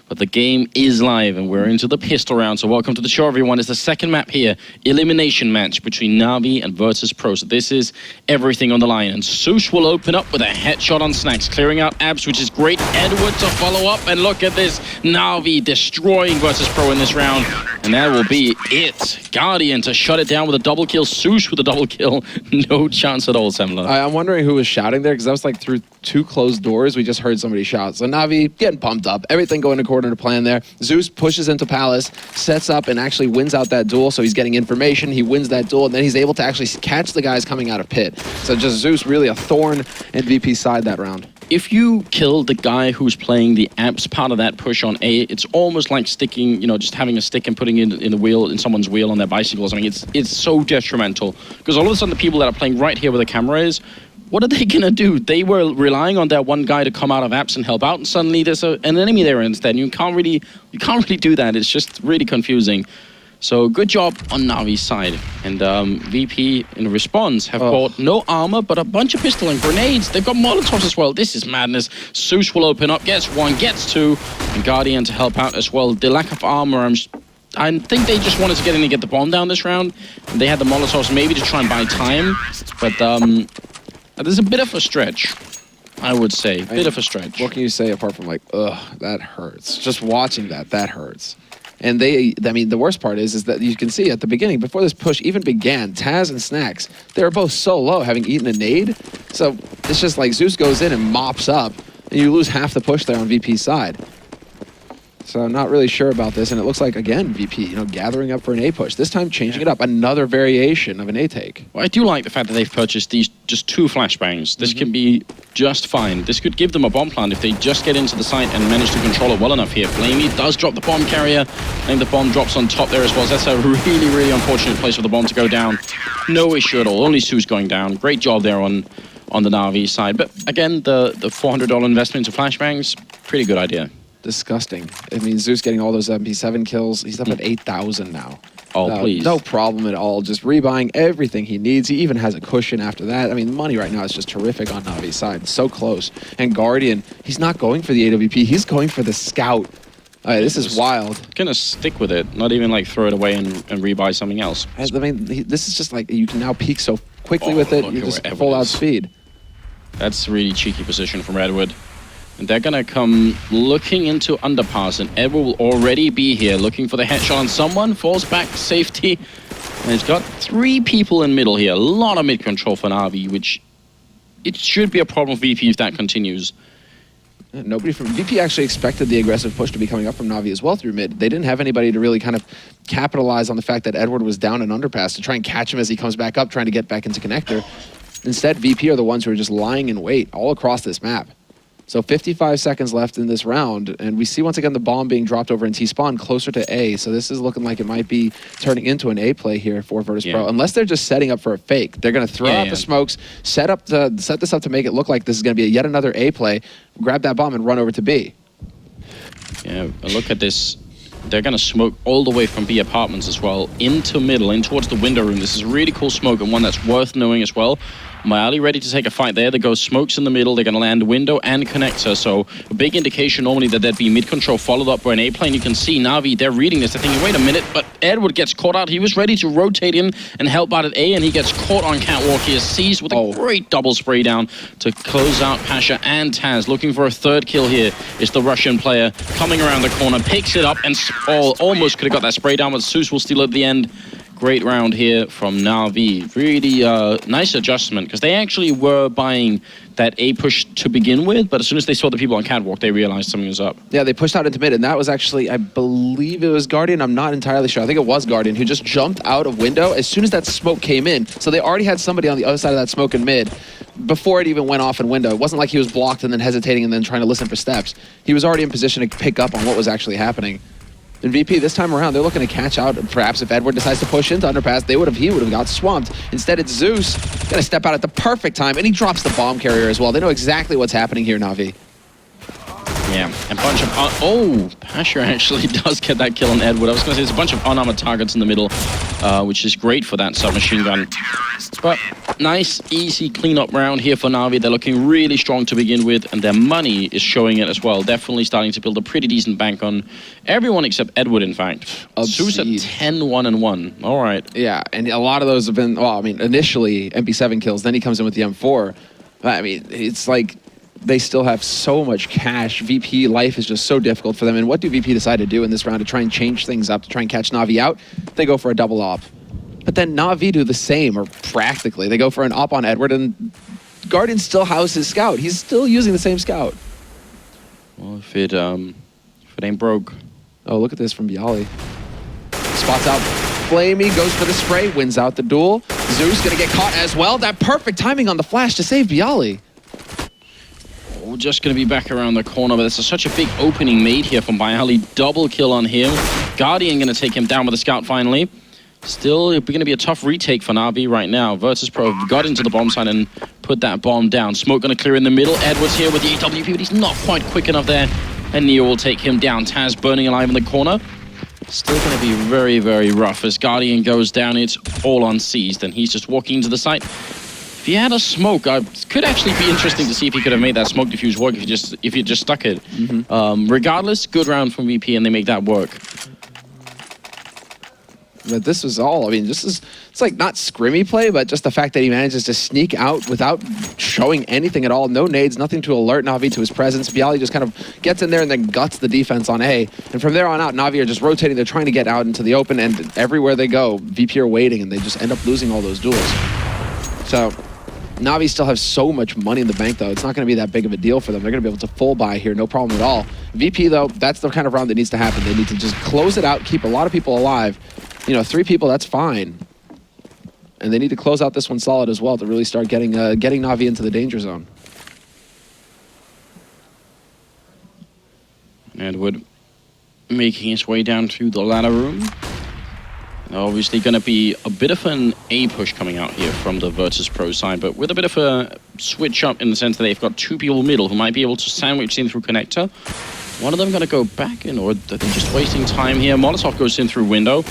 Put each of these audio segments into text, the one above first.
but the game is live and we're into the pistol round. So welcome to the show, everyone. It's the second map here, elimination match between NaVi and Virtus.pro. So this is everything on the line. And Zeus will open up with a headshot on Snacks, clearing out Abs, which is great. Edward to follow up, and look at this. NaVi destroying Virtus.pro in this round. And that will be it. Guardian to shut it down with a double kill. Zeus with a double kill. No chance at all, Semmler. I'm wondering who was shouting there, because that was like through two closed doors. We just heard somebody shout. So NaVi getting pumped up. Everything going according to plan there. Zeus pushes into Palace, sets up, and actually wins out that duel. So he's getting information. He wins that duel, and then he's able to actually catch the guys coming out of pit. So just Zeus really a thorn in VP's side that round. If you kill the guy who's playing the Abs part of that push on A, it's almost like sticking, you know, just having a stick and putting it in the wheel, in someone's wheel on their bicycles. I mean, it's so detrimental. Because all of a sudden the people that are playing right here where the camera is, what are they gonna do? They were relying on that one guy to come out of Abs and help out, and suddenly there's an enemy there instead. You can't really do that. It's just really confusing. So good job on Navi's side. And VP in response have bought no armor, but a bunch of pistol and grenades. They've got Molotovs as well. This is madness. Zeus will open up, gets one, gets two, and Guardian to help out as well. The lack of armor, I think they just wanted to get in and get the bomb down this round. And they had the Molotovs maybe to try and buy time, but there's a bit of a stretch, I would say. A bit of a stretch. What can you say apart from like, ugh, that hurts. Just watching that hurts. And I mean, the worst part is that you can see at the beginning, before this push even began, Taz and Snacks, they were both so low, having eaten a nade. So it's just like Zeus goes in and mops up, and you lose half the push there on VP's side. So I'm not really sure about this, and it looks like, again, VP, you know, gathering up for an A push. This time changing it up, another variation of an A take. Well, I do like the fact that they've purchased these just two flashbangs. This can be just fine. This could give them a bomb plant if they just get into the site and manage to control it well enough here. Blamey does drop the bomb carrier, and the bomb drops on top there as well. So that's a really, really unfortunate place for the bomb to go down. No issue at all. Only Zeus going down. Great job there on the NaVi side. But again, the $400 investment into flashbangs, pretty good idea. Disgusting. I mean, Zeus getting all those MP7 kills. He's up at 8,000 now. Oh, please. No problem at all. Just rebuying everything he needs. He even has a cushion after that. I mean, the money right now is just terrific on Navi's side. So close. And Guardian, he's not going for the AWP. He's going for the Scout. This is wild. Gonna stick with it. Not even like throw it away and rebuy something else. I mean, this is just like, you can now peek so quickly with it. You just full out speed. That's really cheeky position from Edward. And they're gonna come looking into underpass, and Edward will already be here looking for the headshot on someone. Falls back to safety, and he's got three people in middle here. A lot of mid control for NaVi, which it should be a problem for VP if that continues. Nobody from VP actually expected the aggressive push to be coming up from NaVi as well through mid. They didn't have anybody to really kind of capitalize on the fact that Edward was down in underpass to try and catch him as he comes back up, trying to get back into connector. Instead, VP are the ones who are just lying in wait all across this map. So 55 seconds left in this round, and we see once again the bomb being dropped over in T-spawn closer to A. So this is looking like it might be turning into an A play here for Virtus.pro, unless they're just setting up for a fake. They're going to throw out the smokes, set this up to make it look like this is going to be yet another A play, grab that bomb and run over to B. Yeah, but look at this. They're going to smoke all the way from B apartments as well, into middle, in towards the window room. This is a really cool smoke, and one that's worth knowing as well. Mayali ready to take a fight there. They go smokes in the middle. They're going to land window and connector. So a big indication normally that there'd be mid-control followed up by an A-plane. You can see NaVi, they're reading this. They're thinking, wait a minute, but Edward gets caught out. He was ready to rotate in and help out at A, and he gets caught on catwalk. He is seized with a great double spray down to close out Pasha and Taz. Looking for a third kill here is the Russian player coming around the corner, picks it up, and almost could have got that spray down, but Zeus will steal at the end. Great round here from NaVi. Really nice adjustment, because they actually were buying that A push to begin with, but as soon as they saw the people on catwalk, they realized something was up. Yeah, they pushed out into mid, and that was actually, I believe it was Guardian. I'm not entirely sure. I think it was Guardian who just jumped out of window as soon as that smoke came in. So they already had somebody on the other side of that smoke in mid before it even went off in window. It wasn't like he was blocked and then hesitating and then trying to listen for steps. He was already in position to pick up on what was actually happening. And VP, this time around, they're looking to catch out. Perhaps if Edward decides to push into underpass, he would have got swamped. Instead, it's Zeus gonna step out at the perfect time, and he drops the bomb carrier as well. They know exactly what's happening here, NaVi. Yeah, a bunch of... oh, Pasha actually does get that kill on Edward. I was going to say, there's a bunch of unarmored targets in the middle, which is great for that submachine gun. But nice, easy clean-up round here for NaVi. They're looking really strong to begin with, and their money is showing it as well. Definitely starting to build a pretty decent bank on everyone except Edward, in fact. Zeus at 10-1-1. All right. Yeah, and a lot of those have been, well, I mean, initially MP7 kills, then he comes in with the M4. I mean, it's like... they still have so much cash. VP life is just so difficult for them. And what do VP decide to do in this round to try and change things up, to try and catch NaVi out? They go for a double op. But then NaVi do the same, or practically. They go for an op on Edward, and Guardian still houses his scout. He's still using the same scout. Well, if it ain't broke. Oh, look at this from Bialy. Spots out Flamey, goes for the spray, wins out the duel. Zeus gonna get caught as well. That perfect timing on the flash to save Bialy. We're just going to be back around the corner, but there's such a big opening made here from Bialy. Double kill on him. Guardian going to take him down with a scout finally. Still going to be a tough retake for NaVi right now. Virtus.pro got into the bomb site and put that bomb down. Smoke going to clear in the middle. Edwards here with the AWP, but he's not quite quick enough there. And Neo will take him down. Taz burning alive in the corner. Still going to be very, very rough. As Guardian goes down, it's all unseized, and he's just walking into the site. If he had a smoke, could actually be interesting to see if he could have made that smoke diffuse work if he just stuck it. Regardless, good round from VP, and they make that work. But this was all, I mean, it's like not scrimmy play, but just the fact that he manages to sneak out without showing anything at all. No nades, nothing to alert NaVi to his presence. Bialy just kind of gets in there and then guts the defense on A. And from there on out, NaVi are just rotating. They're trying to get out into the open, and everywhere they go, VP are waiting, and they just end up losing all those duels. So NaVi still have so much money in the bank, though. It's not going to be that big of a deal for them. They're going to be able to full buy here, no problem at all. VP, though, that's the kind of round that needs to happen. They need to just close it out, keep a lot of people alive. You know, 3 people, that's fine. And they need to close out this one solid as well to really start getting NaVi into the danger zone. Edward making his way down to the ladder room. Obviously going to be a bit of an A push coming out here from the Virtus.pro side, but with a bit of a switch up in the sense that they've got 2 people middle who might be able to sandwich in through connector. One of them going to go back in, or are they just wasting time here? Molotov goes in through window.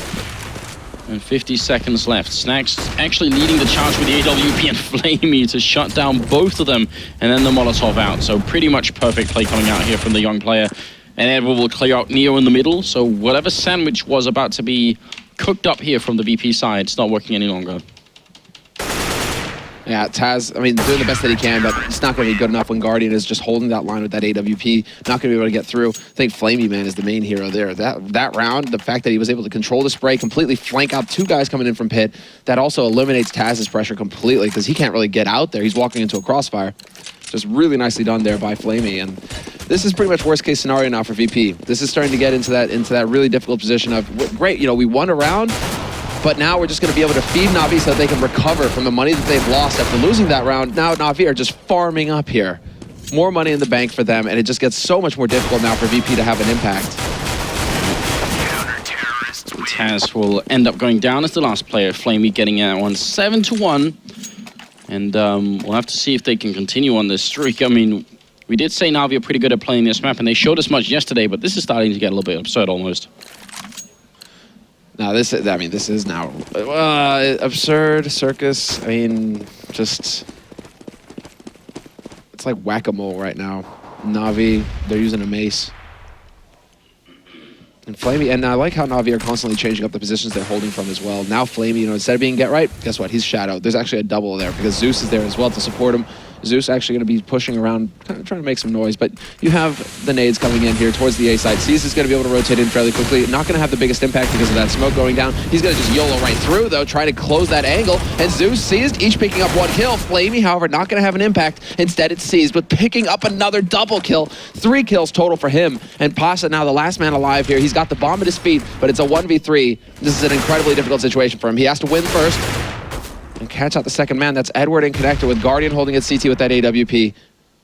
And 50 seconds left. Snacks actually leading the charge with the AWP and Flamey to shut down both of them, and then the Molotov out. So pretty much perfect play coming out here from the young player. And Edward will clear out Neo in the middle, so whatever sandwich was about to be cooked up here from the VP side, it's not working any longer. Yeah, Taz, I mean, doing the best that he can, but it's not going to be good enough when Guardian is just holding that line with that AWP. Not going to be able to get through. I think Flamey, man, is the main hero there. That round, the fact that he was able to control the spray, completely flank out 2 guys coming in from pit, that also eliminates Taz's pressure completely because he can't really get out there. He's walking into a crossfire. Just really nicely done there by Flamey. And this is pretty much worst case scenario now for VP. This is starting to get into that really difficult position of, great, you know, we won a round, but now we're just going to be able to feed NaVi so that they can recover from the money that they've lost after losing that round. Now NaVi are just farming up here. More money in the bank for them, and it just gets so much more difficult now for VP to have an impact. Taz will end up going down as the last player. Flamey getting out 7-1. And we'll have to see if they can continue on this streak. I mean, we did say NaVi are pretty good at playing this map, and they showed us much yesterday, but this is starting to get a little bit absurd almost. No, this is now absurd, circus. I mean, just, it's like whack-a-mole right now. NaVi, they're using a mace. And Flamey, and I like how NaVi are constantly changing up the positions they're holding from as well. Now Flamey, you know, instead of being get right, guess what? He's Shadow. There's actually a double there because Zeus is there as well to support him. Zeus actually going to be pushing around, kind of trying to make some noise, but you have the nades coming in here towards the A side. Seas is going to be able to rotate in fairly quickly. Not going to have the biggest impact because of that smoke going down. He's going to just YOLO right through, though, trying to close that angle. And Zeus, Seized, each picking up 1 kill. Flamey, however, not going to have an impact. Instead, it's Seized with picking up another double kill. 3 kills total for him. And Pasha, now the last man alive here. He's got the bomb at his feet, but it's a 1v3. This is an incredibly difficult situation for him. He has to win first and catch out the second man. That's Edward in connector with Guardian holding at CT with that AWP.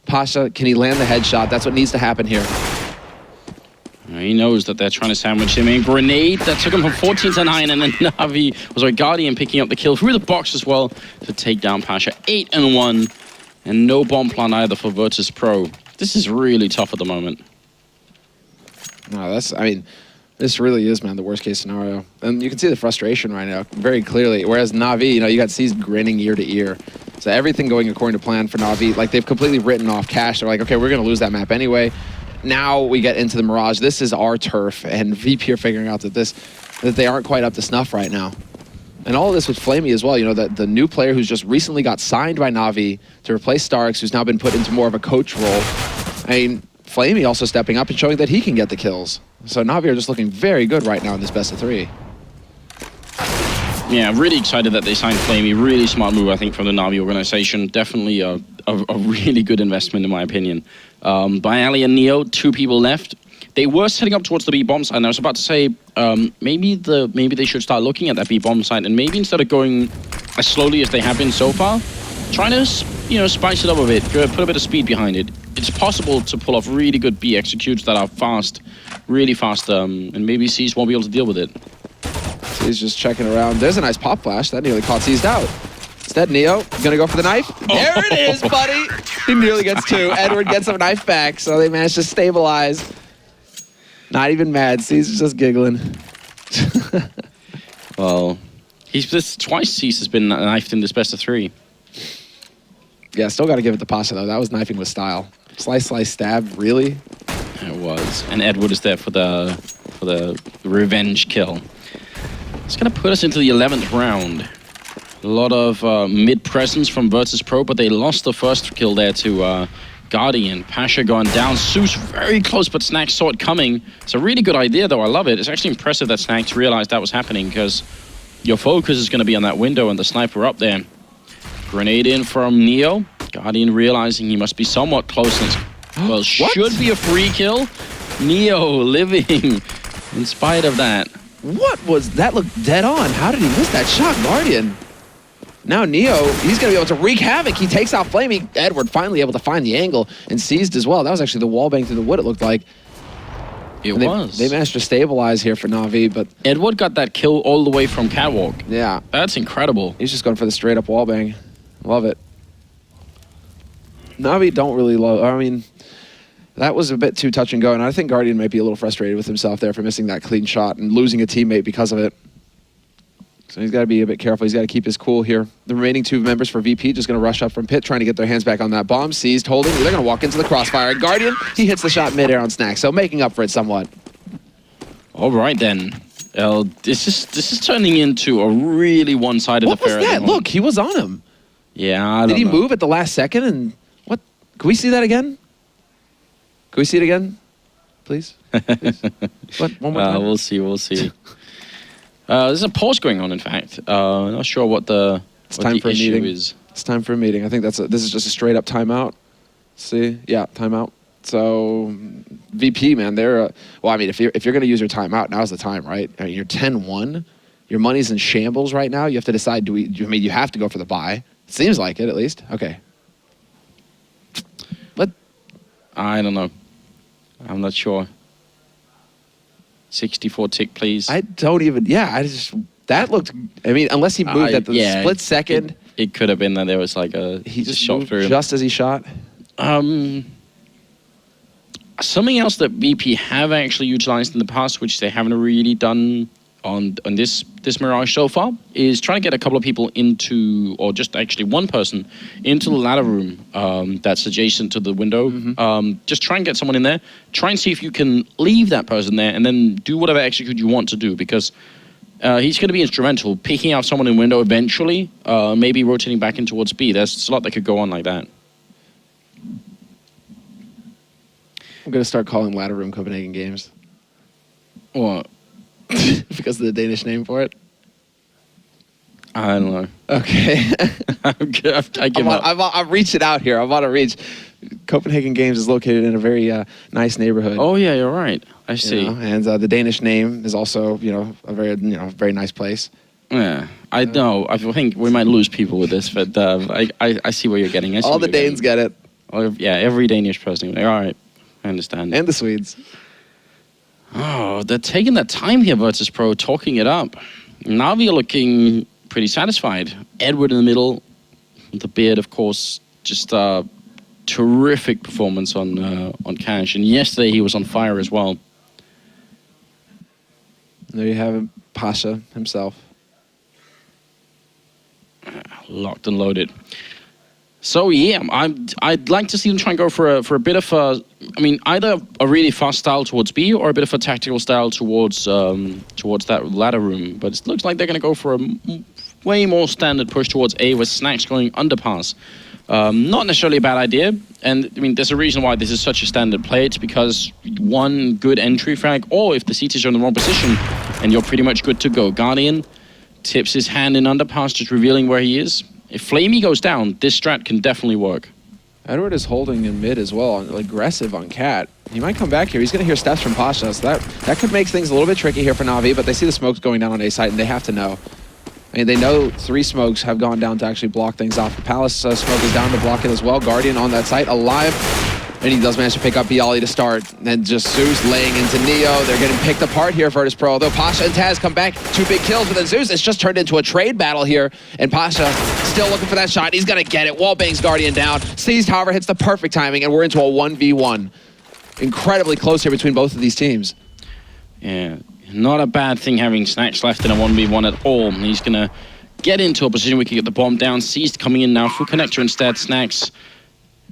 Pasha, can he land the headshot? That's what needs to happen here. He knows that they're trying to sandwich him in. Grenade that took him from 14 to 9, and then NaVi, Guardian picking up the kill through the box as well to take down Pasha. 8-1, and no bomb plant either for Virtus.pro. This is really tough at the moment. No, I mean, this really is, man, the worst case scenario. And you can see the frustration right now very clearly. Whereas NaVi, you got C's grinning ear to ear. So everything going according to plan for NaVi. Like, they've completely written off Cash. They're like, okay, we're going to lose that map anyway. Now we get into the Mirage. This is our turf. And VP are figuring out that they aren't quite up to snuff right now. And all of this with Flamey as well. The new player who's just recently got signed by NaVi to replace Starks, who's now been put into more of a coach role. I mean, Flamey also stepping up and showing that he can get the kills. So NaVi are just looking very good right now in this best of 3. Yeah, really excited that they signed Flamey. Really smart move, I think, from the NaVi organization. Definitely a really good investment, in my opinion. By Ali and Neo, 2 people left. They were setting up towards the B bomb site, and I was about to say maybe they should start looking at that B bomb site, and maybe instead of going as slowly as they have been so far, trying to spice it up a bit, put a bit of speed behind it. It's possible to pull off really good B executes that are fast, really fast, and maybe C's won't be able to deal with it. He's just checking around. There's a nice pop flash. That nearly caught C's out. Instead, Neo gonna go for the knife. There it is, buddy. He nearly gets 2. Edward gets a knife back, so they managed to stabilize. Not even mad. C's just giggling. Well, twice C's has been knifed in this best of 3. Yeah, still got to give it to Pasha, though. That was knifing with style. Slice, slice, stab, really? It was. And Edward is there for the revenge kill. It's going to put us into the 11th round. A lot of mid-presence from Virtus.pro, but they lost the first kill there to Guardian. Pasha going down. Zeus very close, but Snax saw it coming. It's a really good idea, though. I love it. It's actually impressive that Snax realized that was happening, because your focus is going to be on that window and the sniper up there. Grenade in from Neo. Guardian realizing he must be somewhat close. Well, should be a free kill. Neo living in spite of that. What was that? Looked dead on. How did he miss that shot, Guardian? Now Neo, he's going to be able to wreak havoc. He takes out Flamey. Edward finally able to find the angle and seized as well. That was actually the wallbang through the wood, it looked like. It was. They managed to stabilize here for NaVi, but... Edward got that kill all the way from Catwalk. Yeah. That's incredible. He's just going for the straight-up wallbang. Love it. NaVi don't really love... I mean, that was a bit too touch and go, and I think Guardian might be a little frustrated with himself there for missing that clean shot and losing a teammate because of it. So he's got to be a bit careful. He's got to keep his cool here. The remaining 2 members for VP just going to rush up from pit, trying to get their hands back on that bomb. Seized, holding. They're going to walk into the crossfire. Guardian, he hits the shot midair on Snack, so making up for it somewhat. All right, then. This is turning into a really one-sided affair. What was that? Look, he was on him. Yeah, I don't know. Did he move at the last second? And what? Can we see that again? Can we see it again, please? Please. What? One more time? We'll see. There's a pause going on, in fact. Not sure what the issue is. It's time for a meeting. I think this is just a straight up timeout. See? Yeah, timeout. So VP, man, they're well, I mean, if you're going to use your timeout, now's the time, right? I mean, you're 10-1. Your money's in shambles right now. You have to decide, you have to go for the buy. It seems like it, at least. Okay. But I don't know. I'm not sure. 64 tick, please. I don't even... Yeah, that looked... I mean, unless he moved at the split second... It could have been that there was like a... He just shot through. Just as he shot? Something else that VP have actually utilized in the past, which they haven't really done on this Mirage so far, is trying to get a couple of people into, or just actually one person, into the ladder room that's adjacent to the window. Just try and get someone in there. Try and see if you can leave that person there and then do whatever execute you want to do, because he's going to be instrumental picking out someone in window eventually, maybe rotating back in towards B. There's a lot that could go on like that. I'm going to start calling ladder room Copenhagen Games. What? Because of the Danish name for it? I don't know. Okay. I give up. I'm reaching out here. I want to reach. Copenhagen Games is located in a very nice neighborhood. Oh, yeah, you're right. I see. And the Danish name is also, a very nice place. Yeah, I know. I think we might lose people with this, but I see where you're getting. All the Danes get it. Yeah, every Danish person. All right, I understand. And the Swedes. Oh, they're taking their time here, Virtus.pro, talking it up. NaVi are looking pretty satisfied. Edward in the middle. The beard, of course, just terrific performance on Cash. And yesterday he was on fire as well. There you have him, Pasha himself. Locked and loaded. So yeah, I'd like to see them try and go for a bit of a, I mean, either a really fast style towards B or a bit of a tactical style towards that ladder room. But it looks like they're going to go for a way more standard push towards A with Snacks going underpass. Not necessarily a bad idea, and I mean, there's a reason why this is such a standard play. It's because one good entry frag, or if the CTs are in the wrong position, and you're pretty much good to go. Guardian tips his hand in underpass, just revealing where he is. If Flamey goes down, this strat can definitely work. Edward is holding in mid as well, aggressive on Cat. He might come back here. He's going to hear steps from Pasha, so that could make things a little bit tricky here for Na'Vi, but they see the smokes going down on A site, and they have to know. I mean, they know 3 smokes have gone down to actually block things off. The Palace smoke is down to block it as well. Guardian on that site, alive. And he does manage to pick up Bialy to start. And then just Zeus laying into Neo. They're getting picked apart here, Virtus.pro. Although Pasha and Taz come back, 2 big kills. But then Zeus, it's just turned into a trade battle here. And Pasha still looking for that shot. He's going to get it. Wallbangs Guardian down. Seized, however, hits the perfect timing. And we're into a 1v1. Incredibly close here between both of these teams. Yeah, not a bad thing having Snacks left in a 1v1 at all. He's going to get into a position we can get the bomb down. Seized coming in now. Full connector instead. Snacks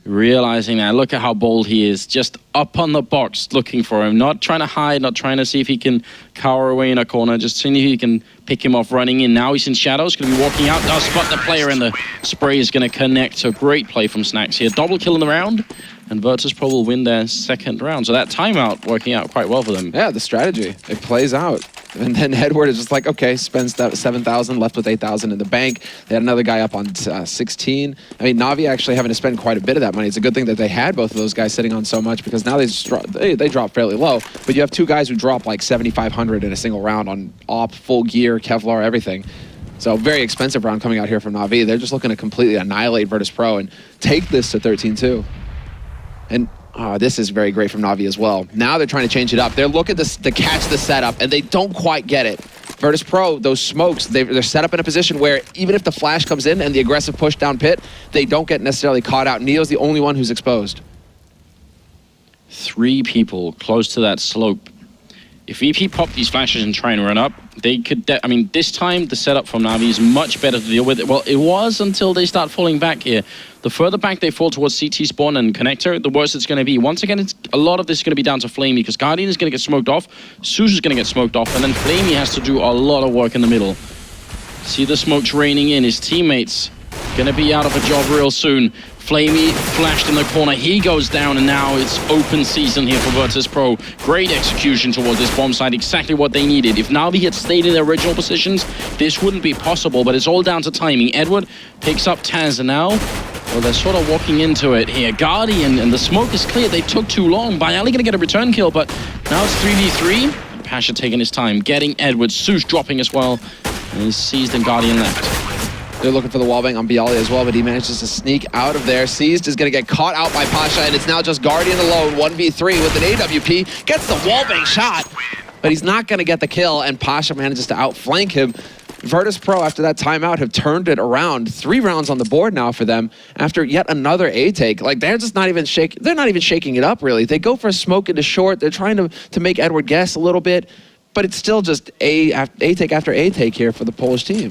realizing that. Look at how bold he is. Just up on the box looking for him. Not trying to hide, not trying to see if he can cower away in a corner. Just seeing if he can pick him off running in. Now he's in shadows. Going to be walking out. Does spot the player, and the spray is going to connect. So great play from Snacks here. Double kill in the round. And Virtus.pro will win their 2nd round. So that timeout working out quite well for them. Yeah, the strategy. It plays out. And then Edward is just like, okay, spends that 7,000, left with 8,000 in the bank. They had another guy up on 16. I mean, Na'Vi actually having to spend quite a bit of that money. It's a good thing that they had both of those guys sitting on so much, because now they drop fairly low. But you have 2 guys who drop like 7,500 in a single round on AWP, full gear, Kevlar, everything. So very expensive round coming out here from Na'Vi. They're just looking to completely annihilate Virtus.pro and take this to 13-2. And this is very great from Na'Vi as well. Now they're trying to change it up. They're looking to catch the setup, and they don't quite get it. Virtus.pro, those smokes, they're set up in a position where even if the flash comes in and the aggressive push down pit, they don't get necessarily caught out. Neo's the only one who's exposed. 3 people close to that slope. If VP pop these flashes and try and run up, they could... I mean, this time the setup from Na'Vi is much better to deal with. Well, it was until they start falling back here. The further back they fall towards CT spawn and connector, the worse it's going to be. Once again, a lot of this is going to be down to Flamey, because Guardian is going to get smoked off, Zeus is going to get smoked off, and then Flamey has to do a lot of work in the middle. See the smokes raining in. His teammates going to be out of a job real soon. Flamey flashed in the corner. He goes down, and now it's open season here for Virtus.pro. Great execution towards this bomb site. Exactly what they needed. If Na'Vi had stayed in their original positions, this wouldn't be possible, but it's all down to timing. Edward picks up Taz, and now, well, they're sort of walking into it here. Guardian, and the smoke is clear. They took too long. Bialy going to get a return kill, but now it's 3v3. Pasha taking his time, getting Edward. Zeus dropping as well. And he's seized, and Guardian left. They're looking for the wallbang on Bialy as well, but he manages to sneak out of there. Seized is going to get caught out by Pasha, and it's now just Guardian alone, 1v3 with an AWP. Gets the wallbang shot, but he's not going to get the kill, and Pasha manages to outflank him. Virtus.pro, after that timeout, have turned it around. 3 rounds on the board now for them after yet another A take. Like, they're just not even shaking it up, really. They go for a smoke into short. They're trying to make Edward guess a little bit, but it's still just A take after A take here for the Polish team.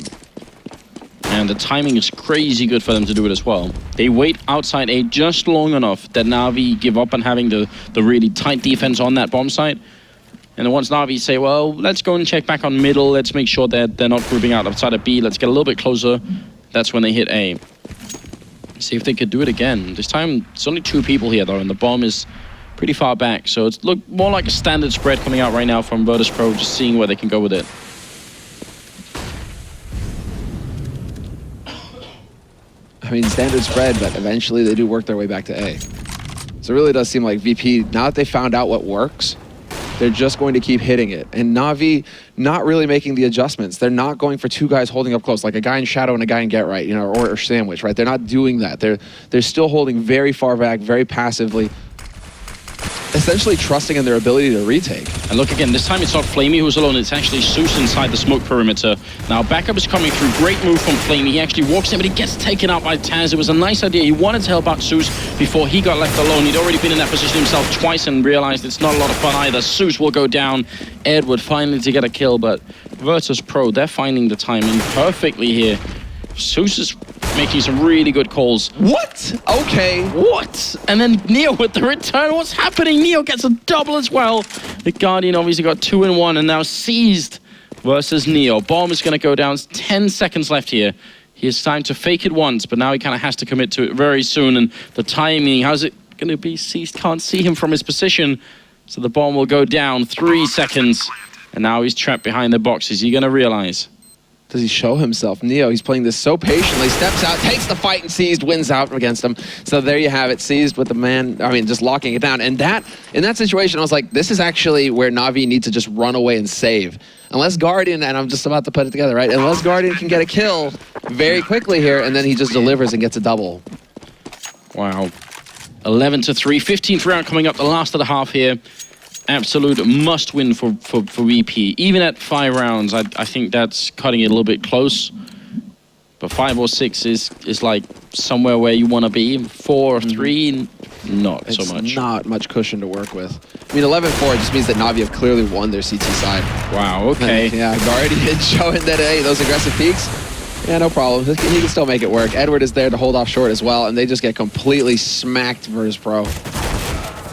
And the timing is crazy good for them to do it as well. They wait outside A just long enough that Na'Vi give up on having the really tight defense on that bomb site. And then once Na'Vi say, well, let's go and check back on middle. Let's make sure that they're not grouping out outside of B. Let's get a little bit closer. That's when they hit A. See if they could do it again. This time, it's only 2 people here, though, and the bomb is pretty far back. So it's look more like a standard spread coming out right now from Virtus.pro, just seeing where they can go with it. I mean, standard spread, but eventually they do work their way back to A. So it really does seem like VP, now that they found out what works, they're just going to keep hitting it. And Na'Vi not really making the adjustments. They're not going for 2 guys holding up close, like a guy in shadow and a guy in get right, you know, or sandwich, right? They're not doing that. They're still holding very far back, very passively. essentially trusting in their ability to retake. And look again, this time it's not Flamey who's alone, it's actually Zeus inside the smoke perimeter. Now backup is coming through, great move from Flamey. He actually walks in, but he gets taken out by Taz. It was a nice idea. He wanted to help out Zeus before he got left alone. He'd already been in that position himself twice and realized it's not a lot of fun either. Zeus will go down. Edward finally to get a kill, but Virtus.pro, they're finding the timing perfectly here. Zeus is making some really good calls. What? Okay. What? And then Neo with the return. What's happening? Neo gets a double as well. The Guardian obviously got 2 in 1 and now seized versus Neo. Bomb is going to go down. 10 seconds left here. He has time to fake it once, but now he kind of has to commit to it very soon. And the timing, how's it going to be seized? Can't see him from his position. So the bomb will go down. 3 seconds. And now he's trapped behind the box. Is he going to realize? Does he show himself? Neo, he's playing this so patiently, steps out, takes the fight, and seized, wins out against him. So there you have it, seized with the man, just locking it down. And that, in that situation, I was like, this is actually where NaVi needs to just run away and save. Unless Guardian, and I'm just about to put it together, right? Unless Guardian can get a kill very quickly here, and then he just delivers and gets a double. Wow. 11-3, 15th round coming up, the last of the half here. Absolute must win for VP. Even at 5 rounds, I think that's cutting it a little bit close. But 5 or 6 is like somewhere where you want to be. 4 or 3, not so much. It's not much cushion to work with. I mean, 11-4 just means that NaVi have clearly won their CT side. Wow, okay. Yeah, Guardian showing that, hey, those aggressive peaks, yeah, no problem. He can still make it work. Edward is there to hold off short as well, and they just get completely smacked Virtus.pro.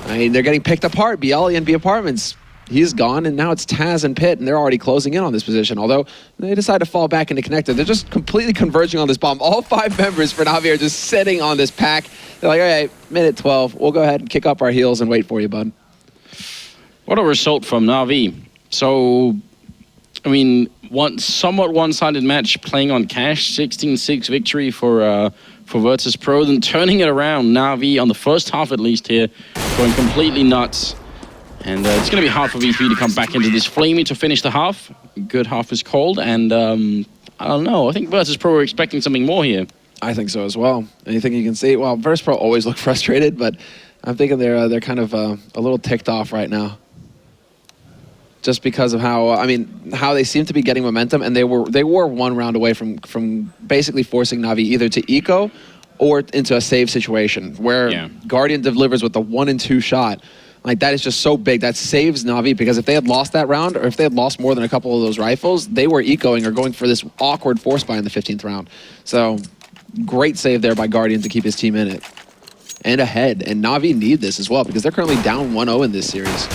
I mean, they're getting picked apart. Bialy and B Apartments, he's gone, and now it's Taz and Pitt, and they're already closing in on this position. Although they decide to fall back into connector, they're just completely converging on this bomb. All 5 members for NaVi are just sitting on this pack. They're like, all right, minute 12. We'll go ahead and kick up our heels and wait for you, bud. What a result from NaVi. So, I mean, somewhat one-sided match playing on cash. 16-6 victory for Virtus.pro, then turning it around. NaVi on the first half at least here, going completely nuts. And it's going to be hard for V3 to come back into this. Flamey to finish the half. Good half is called, and I don't know. I think Virtus.pro are expecting something more here. I think so as well. Anything you can see? Well, Virtus.pro always look frustrated, but I'm thinking they're kind of a little ticked off right now. Just because of how how they seem to be getting momentum, and they were 1 round away from basically forcing NaVi either to eco or into a save situation where Guardian delivers with the 1 and 2 shot. Like, that is just so big. That saves NaVi, because if they had lost that round, or if they had lost more than a couple of those rifles, they were ecoing or going for this awkward force buy in the 15th round. So great save there by Guardian to keep his team in it and ahead. And NaVi need this as well, because they're currently down 1-0 in this series.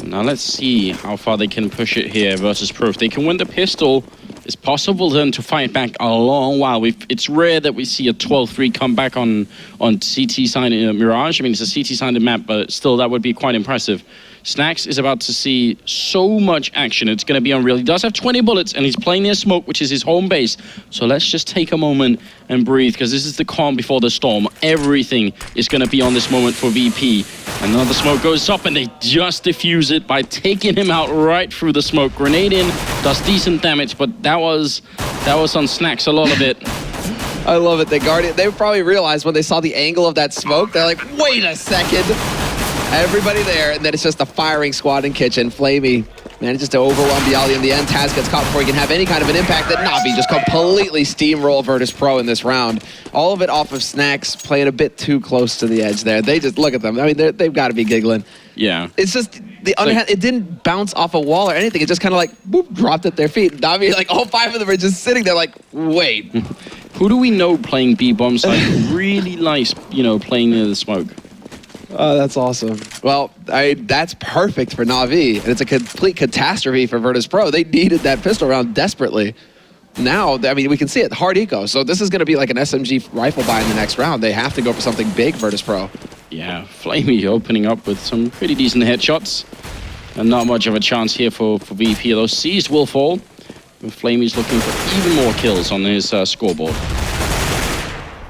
Now let's see how far they can push it here versus Pro. If they can win the pistol, it's possible then to fight back a long while. It's rare that we see a 12-3 comeback on CT side in Mirage. I mean, it's a CT sided map, but still that would be quite impressive. Snax is about to see so much action. It's going to be unreal. He does have 20 bullets, and he's playing near smoke, which is his home base. So let's just take a moment and breathe, because this is the calm before the storm. Everything is going to be on this moment for VP. Another smoke goes up, and they just defuse it by taking him out right through the smoke. Grenade in, does decent damage, but that was on Snax, a lot of it. I love it. They probably realized when they saw the angle of that smoke, they're like, wait a second. Everybody there, and then it's just the firing squad in kitchen. Flamey manages to overwhelm Bialy in the end. Taz gets caught before he can have any kind of an impact. That NaVi just completely steamroll Virtus.pro in this round. All of it off of Snax, playing a bit too close to the edge there. They just, look at them. I mean, they've got to be giggling. Yeah. It's just, it didn't bounce off a wall or anything. It just kind of like, boop, dropped at their feet. NaVi, like, all 5 of them are just sitting there like, wait. Who do we know playing B-bomb side really likes, playing near the smoke? Oh, that's awesome. Well, that's perfect for NaVi, and it's a complete catastrophe for Virtus.pro. They needed that pistol round desperately. Now, I mean, we can see it, hard eco. So this is going to be like an SMG rifle buy in the next round. They have to go for something big, Virtus.pro. Yeah, Flamey opening up with some pretty decent headshots. And not much of a chance here for VP. Those seized will fall. And Flamey's looking for even more kills on his scoreboard.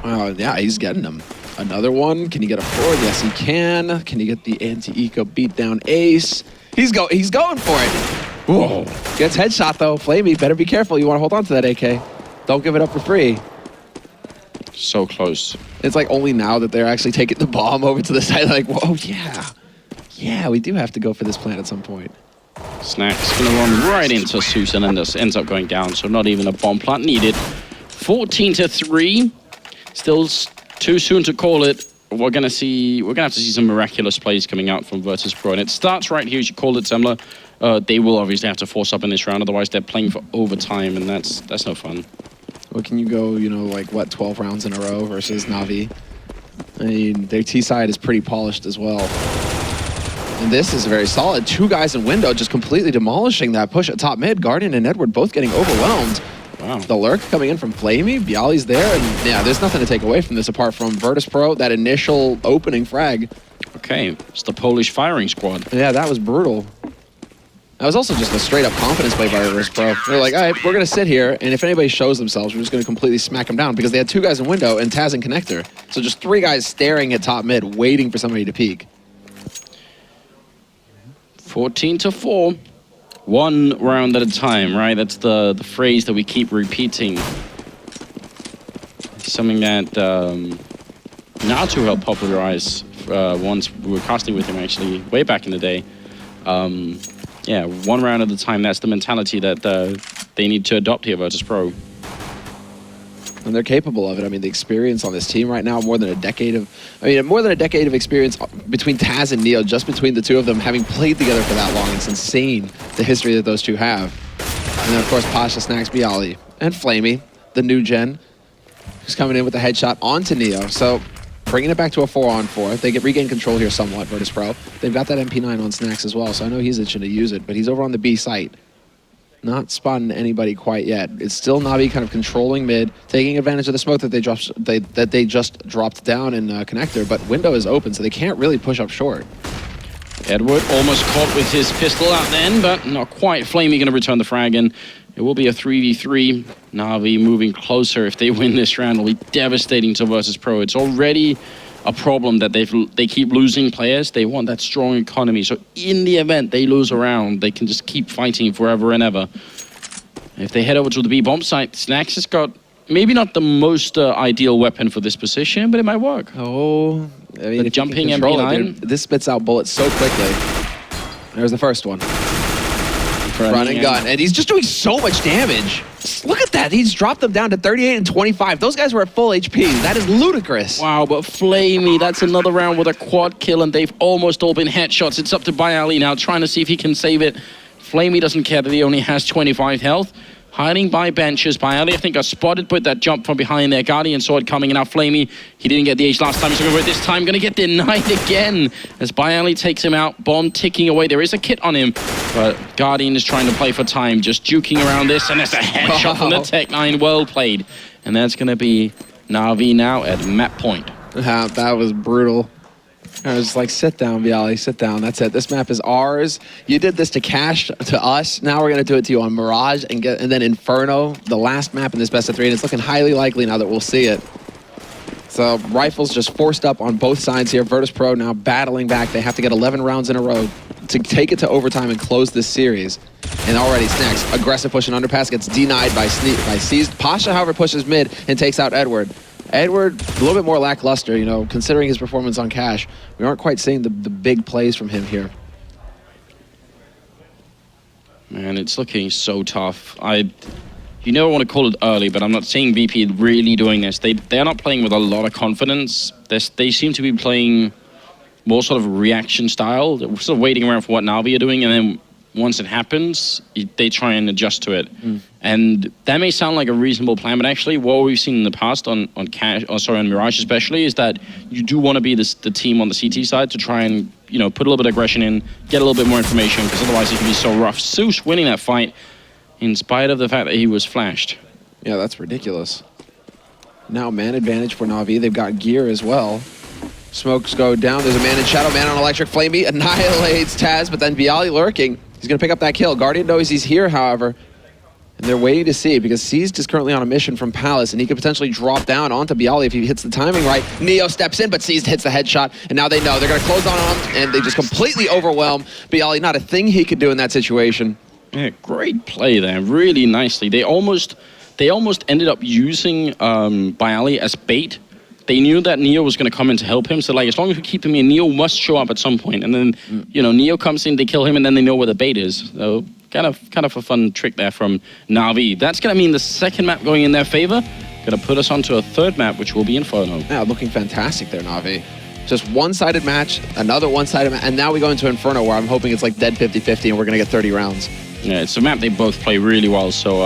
Wow, yeah, he's getting them. Another one. Can he get a forward? Yes, he can. Can he get the anti-eco beatdown ace? He's going for it. Whoa. Gets headshot, though. Flamey, better be careful. You want to hold on to that AK. Don't give it up for free. So close. It's like only now that they're actually taking the bomb over to the side, like, whoa, yeah. Yeah, we do have to go for this plant at some point. Snack's gonna run right into Zeus and then this ends up going down, so not even a bomb plant needed. 14-3. Still too soon to call it. We're gonna have to see some miraculous plays coming out from Virtus.pro, and it starts right here, as you called it, Semmler. They will obviously have to force up in this round, otherwise they're playing for overtime, and that's no fun. Well, can you go, you know, like, what, 12 rounds in a row versus NaVi? I mean, their T side is pretty polished as well. And this is very solid. 2 guys in window just completely demolishing that push at top mid. Guardian and Edward both getting overwhelmed. Wow. The lurk coming in from Flamey. Bialy's there, and yeah, there's nothing to take away from this apart from Virtus.pro, that initial opening frag. Okay, it's the Polish firing squad. Yeah, that was brutal. That was also just a straight-up confidence play by Virtus.pro. They're like, all right, we're going to sit here, and if anybody shows themselves, we're just going to completely smack them down, because they had 2 guys in window and Taz in connector. So just 3 guys staring at top mid, waiting for somebody to peek. 14-4. 1 round at a time, right? That's the phrase that we keep repeating. Something that Natus helped popularize once we were casting with him, actually, way back in the day. Yeah, 1 round at a time. That's the mentality that they need to adopt here, Virtus.pro. And they're capable of it. I mean, the experience on this team right now, more than a decade of experience between Taz and Neo, just between the 2 of them, having played together for that long. It's insane, the history that those 2 have. And then, of course, Pasha, Snacks, Bialy, and Flamey, the new gen, who's coming in with a headshot onto Neo. So, bringing it back to a 4-on-4. They regain control here somewhat, Virtus.pro. They've got that MP9 on Snacks as well, so I know he's itching to use it, but he's over on the B site. Not spotting anybody quite yet. It's still NaVi kind of controlling mid, taking advantage of the smoke that they just dropped down in connector, but window is open, so they can't really push up short. Edward almost caught with his pistol out then, but not quite. Flamey going to return the frag, and it will be a 3v3. NaVi moving closer. If they win this round, it'll be devastating to Virtus.pro. It's already a problem that they keep losing players. They want that strong economy. So in the event they lose a round, they can just keep fighting forever and ever. If they head over to the B bomb site, Snacks has got maybe not the most ideal weapon for this position, but it might work. Oh, I mean, the jumping MP9. This spits out bullets so quickly. There's the first one. Run and gun. And he's just doing so much damage. Look at that. He's dropped them down to 38 and 25. Those guys were at full HP. That is ludicrous. Wow, but Flamey, that's another round with a quad kill, and they've almost all been headshots. It's up to Bialy now, trying to see if he can save it. Flamey doesn't care that he only has 25 health. Hiding by benches. Bialy, I think, got spotted, put that jump from behind there. Guardian saw it coming, and now Flamey, he didn't get the H last time. He's going to this time, going to get denied again as Bialy takes him out. Bomb ticking away. There is a kit on him, but Guardian is trying to play for time, just juking around this, and there's a headshot from the Tech-9. Well played. And that's going to be NaVi now at map point. That was brutal. I was like, sit down, Bialy, sit down. That's it. This map is ours. You did this to Cash, to us. Now we're going to do it to you on Mirage and then Inferno, the last map in this best of 3. And it's looking highly likely now that we'll see it. So Rifles just forced up on both sides here. Virtus.pro now battling back. They have to get 11 rounds in a row to take it to overtime and close this series. And already Snacks, aggressive push and underpass, gets denied by Seized. Pasha, however, pushes mid and takes out Edward. Edward, a little bit more lackluster, you know, considering his performance on Cash. We aren't quite seeing the big plays from him here. Man, it's looking so tough. You never want to call it early, but I'm not seeing VP really doing this. They're not playing with a lot of confidence. They seem to be playing more sort of reaction style. They're sort of waiting around for what NaVi are doing, and then once it happens, they try and adjust to it. And that may sound like a reasonable plan, but actually what we've seen in the past on Mirage especially, is that you do want to be the team on the CT side to try and, you know, put a little bit of aggression in, get a little bit more information, because otherwise it can be so rough. Zeus winning that fight in spite of the fact that he was flashed. Yeah, that's ridiculous. Now man advantage for NaVi. They've got gear as well. Smokes go down. There's a man in Shadow, man on Electric. Flamey annihilates Taz, but then Bialy lurking. He's going to pick up that kill. Guardian knows he's here, however. And they're waiting to see, because Seized is currently on a mission from Palace, and he could potentially drop down onto Bialy if he hits the timing right. Neo steps in, but Seized hits the headshot, and now they know. They're going to close on him, and they just completely overwhelm Bialy. Not a thing he could do in that situation. Yeah, great play there. Really nicely. They they almost ended up using Bialy as bait. They knew that Neo was going to come in to help him, so like as long as we keep him in, Neo must show up at some point. And then Neo comes in, they kill him, and then they know where the bait is. So kind of a fun trick there from NaVi. That's going to mean the second map going in their favor. Going to put us onto a third map, which will be Inferno. Yeah, looking fantastic there, NaVi. Just one-sided match, another one-sided match, and now we go into Inferno, where I'm hoping it's like dead 50-50, and we're going to get 30 rounds. Yeah, it's a map they both play really well, so